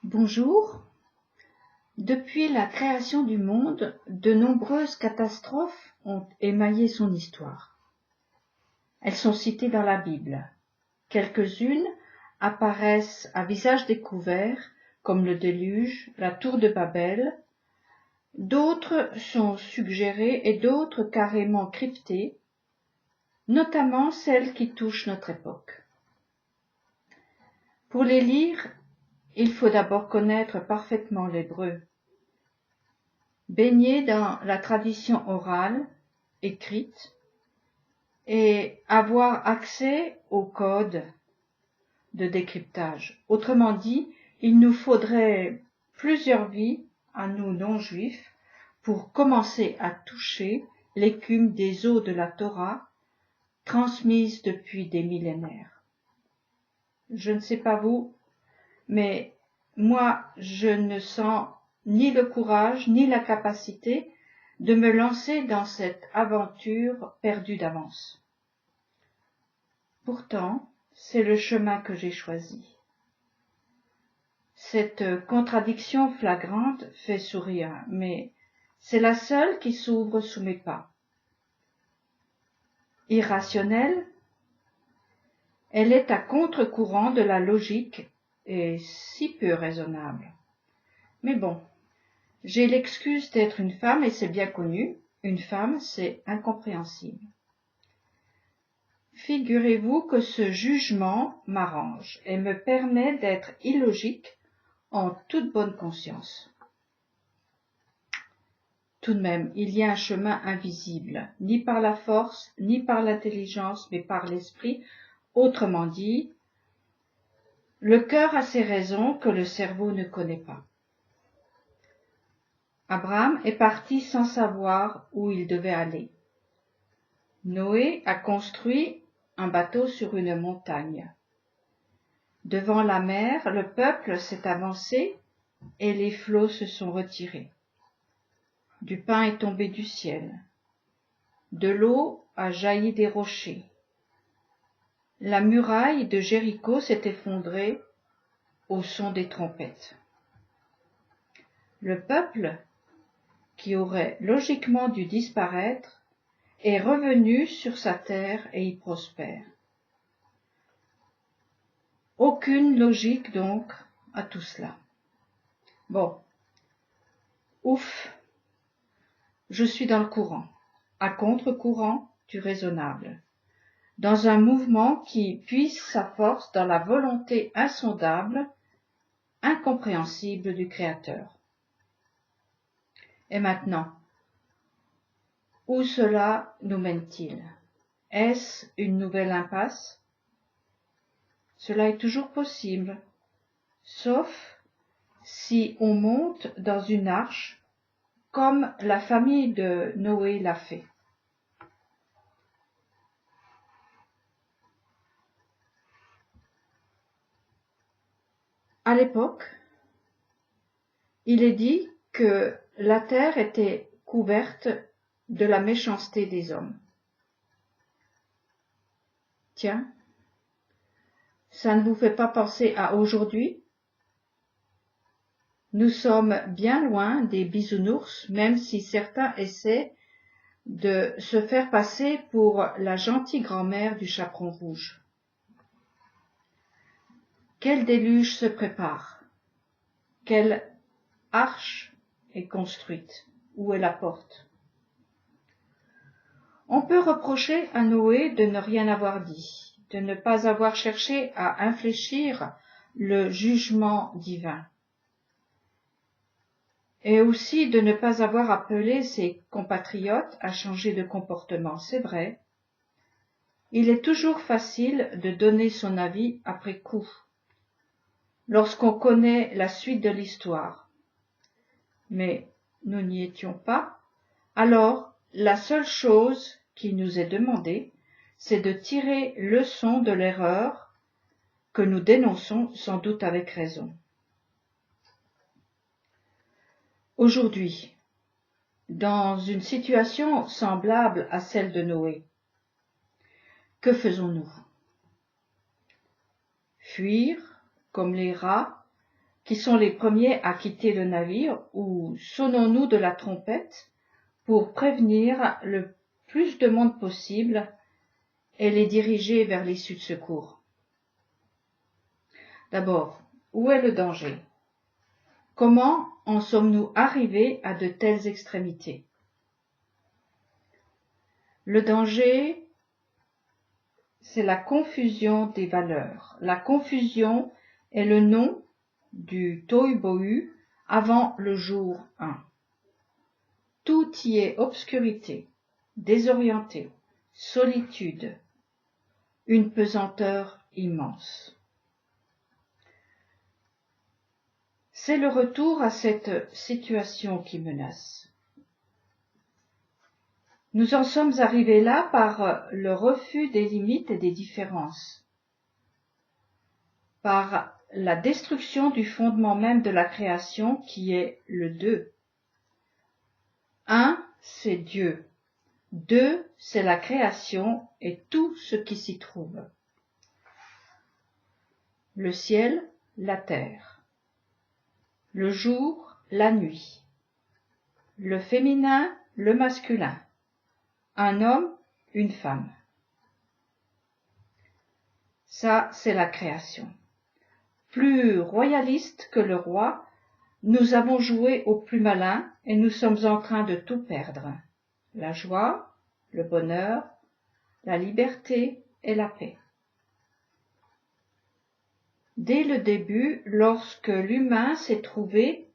Bonjour. Depuis la création du monde, de nombreuses catastrophes ont émaillé son histoire. Elles sont citées dans la Bible. Quelques-unes apparaissent à visage découvert, comme le déluge, la tour de Babel. D'autres sont suggérées et d'autres carrément cryptées, notamment celles qui touchent notre époque. Pour les lire, il faut d'abord connaître parfaitement l'hébreu. Baigner dans la tradition orale, écrite, et avoir accès au code de décryptage. Autrement dit, il nous faudrait plusieurs vies, à nous non-juifs, pour commencer à toucher l'écume des eaux de la Torah, transmise depuis des millénaires. Je ne sais pas vous, mais moi, je ne sens ni le courage, ni la capacité de me lancer dans cette aventure perdue d'avance. Pourtant, c'est le chemin que j'ai choisi. Cette contradiction flagrante fait sourire, mais c'est la seule qui s'ouvre sous mes pas. Irrationnelle, elle est à contre-courant de la logique et si peu raisonnable. Mais bon, j'ai l'excuse d'être une femme et c'est bien connu, une femme c'est incompréhensible. Figurez-vous que ce jugement m'arrange et me permet d'être illogique en toute bonne conscience. Tout de même, il y a un chemin invisible, ni par la force, ni par l'intelligence, mais par l'esprit. Autrement dit, le cœur a ses raisons que le cerveau ne connaît pas. Abraham est parti sans savoir où il devait aller. Noé a construit un bateau sur une montagne. Devant la mer, le peuple s'est avancé et les flots se sont retirés. Du pain est tombé du ciel. De l'eau a jailli des rochers. La muraille de Jéricho s'est effondrée au son des trompettes. Le peuple, qui aurait logiquement dû disparaître, est revenu sur sa terre et y prospère. Aucune logique donc à tout cela. Bon, ouf, je suis dans le courant, à contre-courant du raisonnable, dans un mouvement qui puise sa force dans la volonté insondable, incompréhensible du Créateur. Et maintenant, où cela nous mène-t-il? Est-ce une nouvelle impasse? Cela est toujours possible, sauf si on monte dans une arche comme la famille de Noé l'a fait. À l'époque, il est dit que la terre était couverte de la méchanceté des hommes. Tiens, ça ne vous fait pas penser à aujourd'hui? Nous sommes bien loin des bisounours, même si certains essaient de se faire passer pour la gentille grand-mère du chaperon rouge. Quel déluge se prépare? Quelle arche est construite? Où est la porte? On peut reprocher à Noé de ne rien avoir dit, de ne pas avoir cherché à infléchir le jugement divin, et aussi de ne pas avoir appelé ses compatriotes à changer de comportement. C'est vrai, il est toujours facile de donner son avis après coup, lorsqu'on connaît la suite de l'histoire. Mais nous n'y étions pas, alors la seule chose qui nous est demandée, c'est de tirer leçon de l'erreur que nous dénonçons sans doute avec raison. Aujourd'hui, dans une situation semblable à celle de Noé, que faisons-nous? Fuir, comme les rats, qui sont les premiers à quitter le navire, ou sonnons-nous de la trompette pour prévenir le plus de monde possible et les diriger vers l'issue de secours? D'abord, où est le danger? Comment en sommes-nous arrivés à de telles extrémités? Le danger, c'est la confusion des valeurs. La confusion est le nom du tohu-bohu avant le jour 1. Tout y est obscurité, désorienté, solitude, une pesanteur immense. C'est le retour à cette situation qui menace. Nous en sommes arrivés là par le refus des limites et des différences, par la destruction du fondement même de la création qui est le deux. Un, c'est Dieu. Deux, c'est la création et tout ce qui s'y trouve. Le ciel, la terre. Le jour, la nuit. Le féminin, le masculin. Un homme, une femme. Ça, c'est la création. Plus royaliste que le roi, nous avons joué au plus malin et nous sommes en train de tout perdre. La joie, le bonheur, la liberté et la paix. Dès le début, lorsque l'humain s'est trouvé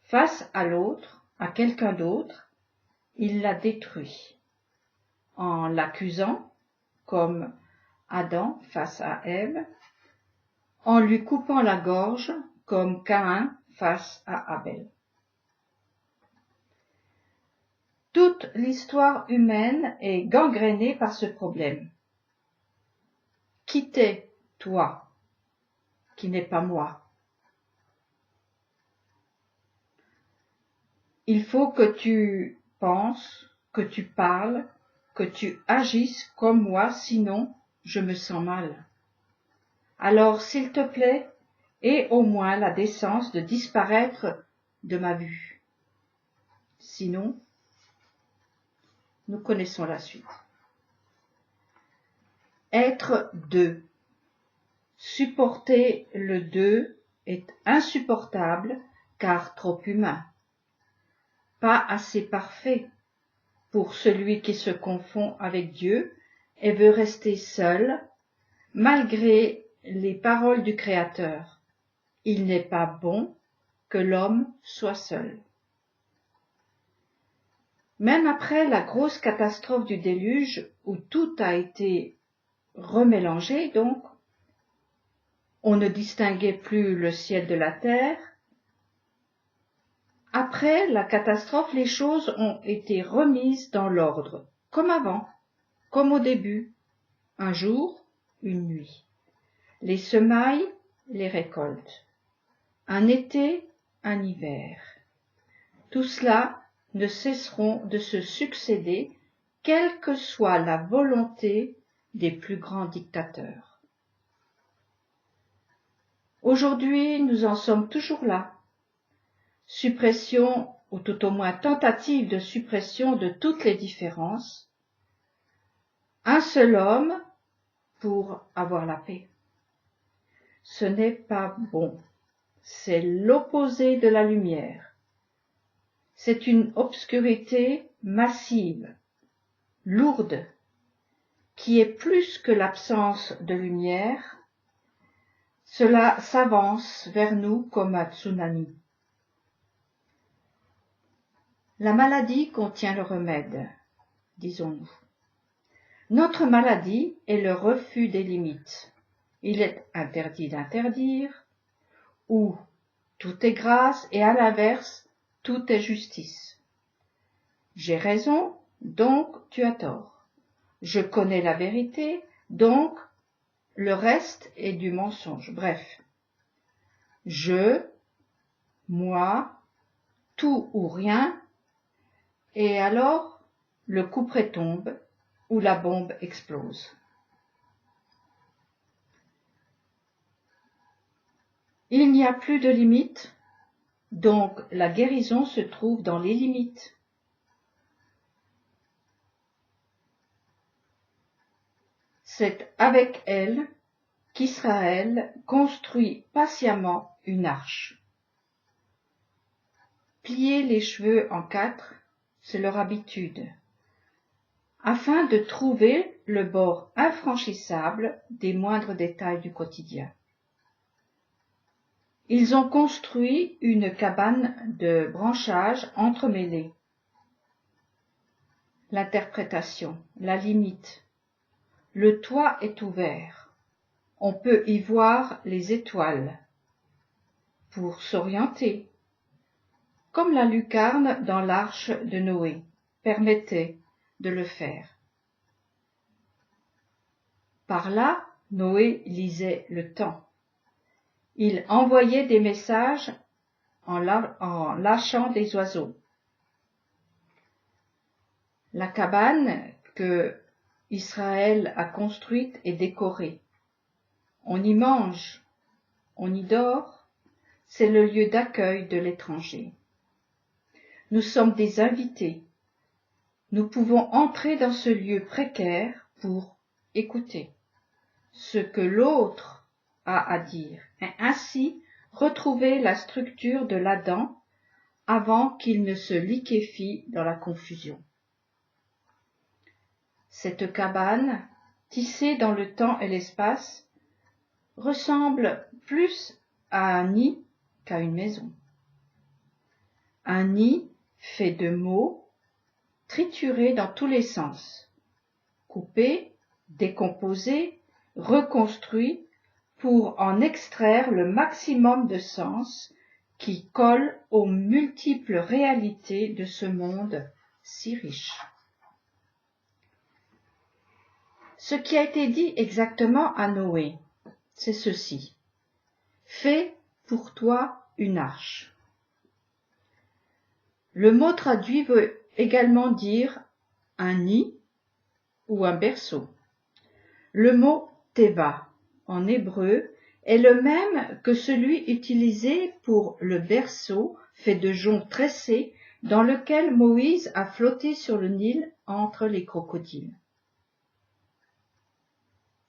face à l'autre, à quelqu'un d'autre, il l'a détruit, en l'accusant, comme Adam face à Ève, en lui coupant la gorge, comme Caïn face à Abel. Toute l'histoire humaine est gangrénée par ce problème. Qui t'es, toi, qui n'est pas moi? Il faut que tu penses, que tu parles, que tu agisses comme moi, sinon je me sens mal. Alors, s'il te plaît, aie au moins la décence de disparaître de ma vue. Sinon, nous connaissons la suite. Être deux. Supporter le deux est insupportable car trop humain. Pas assez parfait pour celui qui se confond avec Dieu et veut rester seul malgré les paroles du Créateur. Il n'est pas bon que l'homme soit seul. Même après la grosse catastrophe du déluge où tout a été remélangé, donc, on ne distinguait plus le ciel de la terre. Après la catastrophe, les choses ont été remises dans l'ordre, comme avant, comme au début, un jour, une nuit. Les semailles, les récoltes, un été, un hiver. Tout cela ne cesseront de se succéder, quelle que soit la volonté des plus grands dictateurs. Aujourd'hui, nous en sommes toujours là. Suppression, ou tout au moins tentative de suppression de toutes les différences. Un seul homme pour avoir la paix. Ce n'est pas bon. C'est l'opposé de la lumière. C'est une obscurité massive, lourde, qui est plus que l'absence de lumière. Cela s'avance vers nous comme un tsunami. La maladie contient le remède, disons-nous. Notre maladie est le refus des limites. Il est interdit d'interdire, ou tout est grâce et à l'inverse, tout est justice. J'ai raison, donc tu as tort. Je connais la vérité, donc le reste est du mensonge. Bref, je, moi, tout ou rien, et alors le couperet tombe ou la bombe explose. Il n'y a plus de limites, donc la guérison se trouve dans les limites. C'est avec elle qu'Israël construit patiemment une arche. Plier les cheveux en quatre, c'est leur habitude, afin de trouver le bord infranchissable des moindres détails du quotidien. Ils ont construit une cabane de branchages entremêlés. L'interprétation, la limite. Le toit est ouvert. On peut y voir les étoiles pour s'orienter, comme la lucarne dans l'arche de Noé permettait de le faire. Par là, Noé lisait le temps. Il envoyait des messages en lâchant des oiseaux. La cabane que Israël a construite est décorée. On y mange, on y dort, c'est le lieu d'accueil de l'étranger. Nous sommes des invités. Nous pouvons entrer dans ce lieu précaire pour écouter ce que l'autre a à dire et ainsi retrouver la structure de l'Adam avant qu'il ne se liquéfie dans la confusion. Cette cabane, tissée dans le temps et l'espace, ressemble plus à un nid qu'à une maison. Un nid fait de mots triturés dans tous les sens, coupés, décomposés, reconstruits pour en extraire le maximum de sens qui colle aux multiples réalités de ce monde si riche. Ce qui a été dit exactement à Noé, c'est ceci. Fais pour toi une arche. Le mot traduit veut également dire un nid ou un berceau. Le mot teva en hébreu est le même que celui utilisé pour le berceau fait de joncs tressés dans lequel Moïse a flotté sur le Nil entre les crocodiles.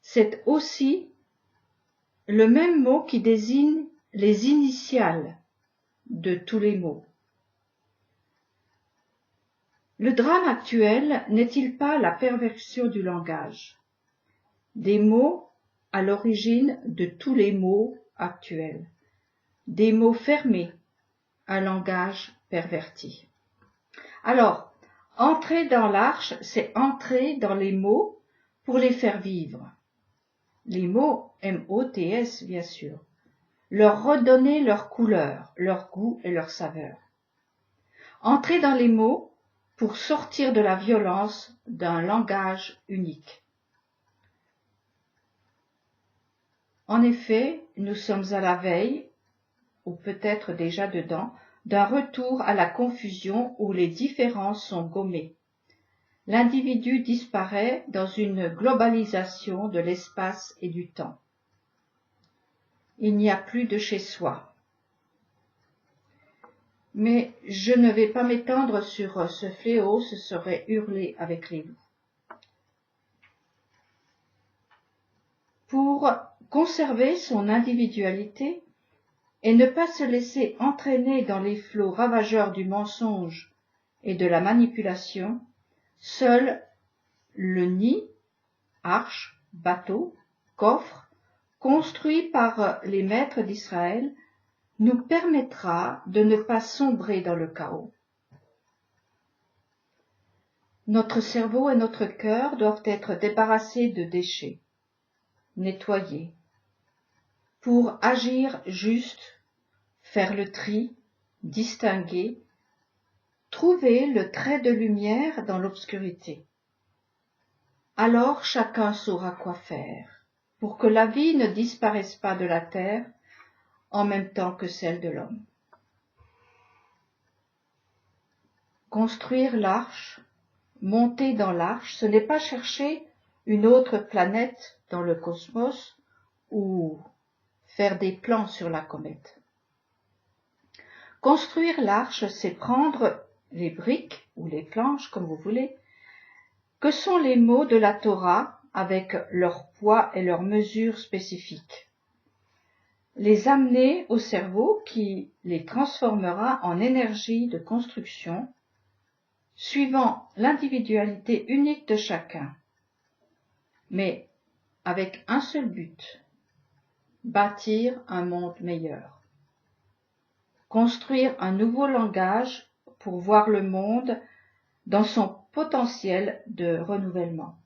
C'est aussi le même mot qui désigne les initiales de tous les mots. Le drame actuel n'est-il pas la perversion du langage? Des mots à l'origine de tous les mots actuels. Des mots fermés, un langage perverti. Alors, entrer dans l'arche, c'est entrer dans les mots pour les faire vivre. Les mots M-O-T-S, bien sûr. Leur redonner leur couleur, leur goût et leur saveur. Entrer dans les mots pour sortir de la violence d'un langage unique. En effet, nous sommes à la veille, ou peut-être déjà dedans, d'un retour à la confusion où les différences sont gommées. L'individu disparaît dans une globalisation de l'espace et du temps. Il n'y a plus de chez soi. Mais je ne vais pas m'étendre sur ce fléau, ce serait hurler avec les loups. Pour conserver son individualité et ne pas se laisser entraîner dans les flots ravageurs du mensonge et de la manipulation, seul le nid, arche, bateau, coffre, construit par les maîtres d'Israël, nous permettra de ne pas sombrer dans le chaos. Notre cerveau et notre cœur doivent être débarrassés de déchets, nettoyés, pour agir juste, faire le tri, distinguer, trouver le trait de lumière dans l'obscurité. Alors chacun saura quoi faire, pour que la vie ne disparaisse pas de la terre en même temps que celle de l'homme. Construire l'arche, monter dans l'arche, ce n'est pas chercher une autre planète dans le cosmos ou faire des plans sur la comète. Construire l'arche, c'est prendre les briques ou les planches, comme vous voulez, que sont les mots de la Torah avec leur poids et leurs mesures spécifiques. Les amener au cerveau qui les transformera en énergie de construction, suivant l'individualité unique de chacun, mais avec un seul but, bâtir un monde meilleur. Construire un nouveau langage pour voir le monde dans son potentiel de renouvellement.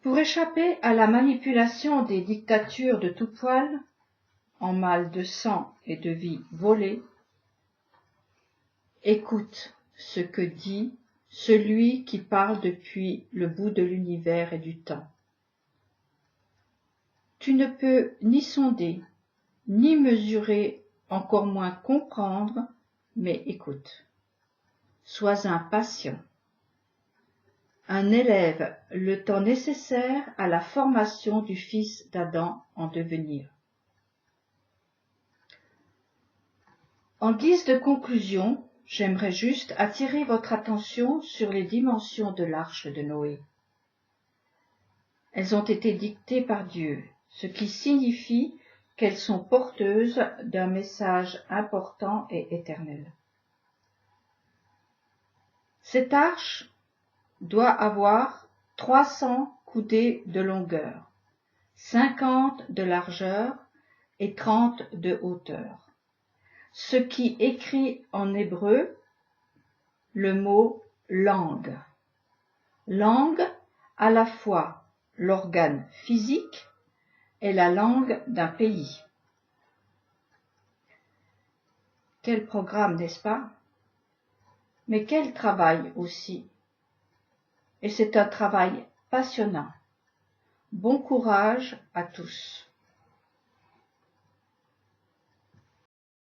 Pour échapper à la manipulation des dictatures de tout poil, en mal de sang et de vie volée, écoute ce que dit celui qui parle depuis le bout de l'univers et du temps. Tu ne peux ni sonder, ni mesurer, encore moins comprendre, mais écoute. Sois un patient. Un élève le temps nécessaire à la formation du fils d'Adam en devenir. En guise de conclusion, j'aimerais juste attirer votre attention sur les dimensions de l'arche de Noé. Elles ont été dictées par Dieu, ce qui signifie qu'elles sont porteuses d'un message important et éternel. Cette arche doit avoir 300 coudées de longueur, 50 de largeur et 30 de hauteur, ce qui écrit en hébreu le mot langue. Langue, à la fois l'organe physique et la langue d'un pays. Quel programme, n'est-ce pas? Mais quel travail aussi! Et c'est un travail passionnant. Bon courage à tous.